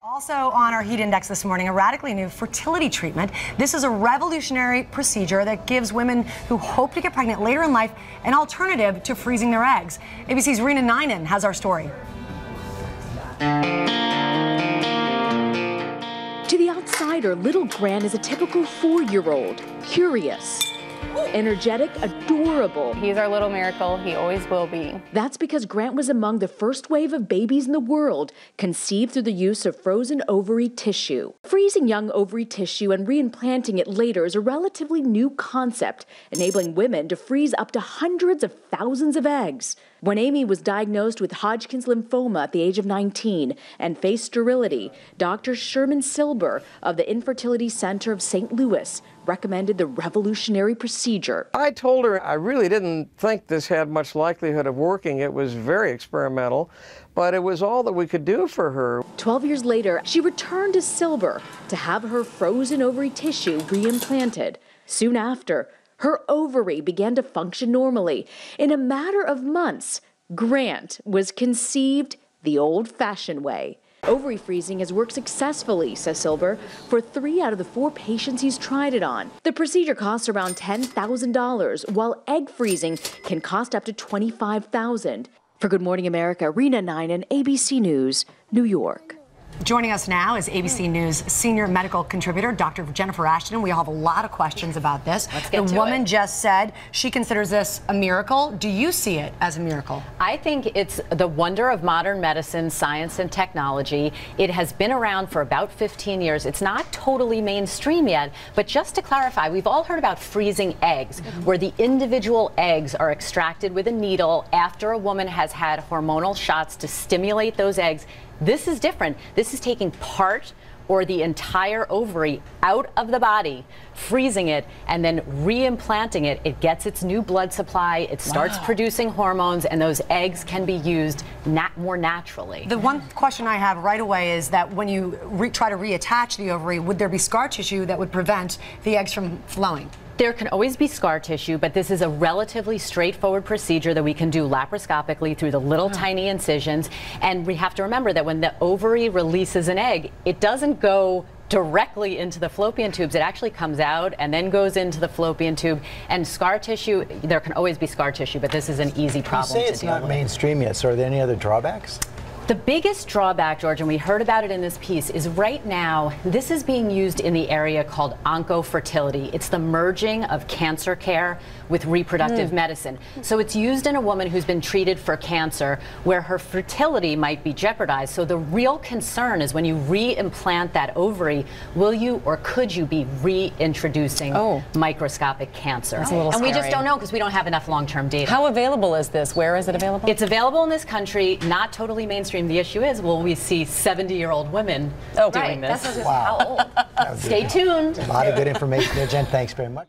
Also on our heat index this morning, a radically new fertility treatment. This is a revolutionary procedure that gives women who hope to get pregnant later in life an alternative to freezing their eggs. ABC's Rena Ninen has our story. To the outsider, little Grant is a typical 4-year-old, curious, energetic, adorable. He's our little miracle. He always will be. That's because Grant was among the first wave of babies in the world conceived through the use of frozen ovary tissue. Freezing young ovary tissue and reimplanting it later is a relatively new concept, enabling women to freeze up to hundreds of thousands of eggs. When Amy was diagnosed with Hodgkin's lymphoma at the age of 19 and faced sterility, Dr. Sherman Silber of the Infertility Center of St. Louis recommended the revolutionary procedure. I told her I really didn't think this had much likelihood of working. It was very experimental, but it was all that we could do for her. 12 years later, she returned to Silber to have her frozen ovary tissue reimplanted. Soon after, her ovary began to function normally. In a matter of months, Grant was conceived the old-fashioned way. Ovary freezing has worked successfully, says Silber, for 3 out of the 4 patients he's tried it on. The procedure costs around $10,000, while egg freezing can cost up to $25,000. For Good Morning America, Rena Ninen, ABC News, New York. Joining us now is ABC News senior medical contributor, Dr. Jennifer Ashton. We all have a lot of questions about this. Let's get to it. The woman just said she considers this a miracle. Do you see it as a miracle? I think it's the wonder of modern medicine, science, and technology. It has been around for about 15 years. It's not totally mainstream yet, but just to clarify, we've all heard about freezing eggs, where the individual eggs are extracted with a needle after a woman has had hormonal shots to stimulate those eggs. This is different. This is taking part or the entire ovary out of the body, freezing it, and then reimplanting it. It gets its new blood supply, it starts producing hormones, and those eggs can be used more naturally. The one question I have right away is that when you try to reattach the ovary, would there be scar tissue that would prevent the eggs from flowing? There can always be scar tissue, but this is a relatively straightforward procedure that we can do laparoscopically through the little tiny incisions. And we have to remember that when the ovary releases an egg, it doesn't go directly into the fallopian tubes. It actually comes out and then goes into the fallopian tube. And scar tissue, there can always be scar tissue, but this is an easy problem to deal with. You say it's not mainstream yet, so are there any other drawbacks? The biggest drawback, George, and we heard about it in this piece, is right now this is being used in the area called oncofertility. It's the merging of cancer care with reproductive medicine. So it's used in a woman who's been treated for cancer where her fertility might be jeopardized. So the real concern is when you reimplant that ovary, will you or could you be reintroducing microscopic cancer? That's a little scary. We just don't know because we don't have enough long-term data. How available is this? Where is it available? It's available in this country, not totally mainstream. The issue is, will we see 70-year-old women doing this? Wow. Stay tuned. A lot of good information there, Jen. Thanks very much.